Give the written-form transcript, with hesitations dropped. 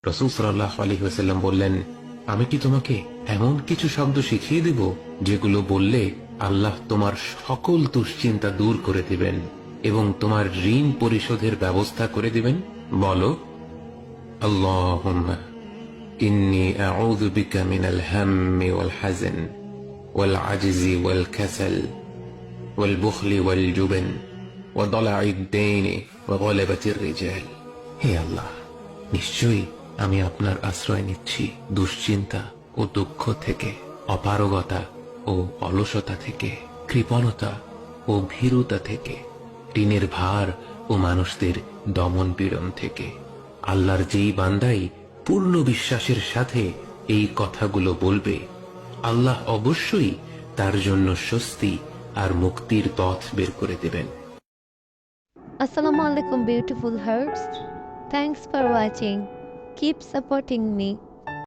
রাসূল সাল্লাল্লাহু আলাইহি ওয়াসাল্লাম বললেন, আমি কি তোমাকে এমন কিছু শব্দ শিখিয়ে দেব যেগুলো বললে আল্লাহ তোমার সকল দুশ্চিন্তা দূর করে দিবেন এবং তোমার ঋণ পরিশোধের ব্যবস্থা করে দিবেন? বলো, আল্লাহুম্মা ইন্নী আউযু বিকা মিনাল হাম্মি ওয়াল হাযান ওয়াল আজজি ওয়াল কাসাল ওয়াল বুখলি ওয়াল জুবন ওয়া দালা'আদ দাইনি ওয়া গালাবাতির রিজাল। হে আল্লাহ, নিশ্চয়ই আমি আপনার আশ্রয় নিচ্ছি দুশ্চিন্তা ও দুঃখ থেকে, অপারগতা ও অলসতা থেকে, কৃপণতা ও ভীরুতা থেকে, ঋণের ভার ও মানুষদের দমন পীড়ন থেকে। আল্লাহর যেই বান্দাই পূর্ণ বিশ্বাসের সাথে এই কথাগুলো বলবে, আল্লাহ অবশ্যই তার জন্য স্বস্তি আর মুক্তির পথ বের করে দেবেন। Assalamu alaikum beautiful hearts. Thanks for watching. Keep supporting me.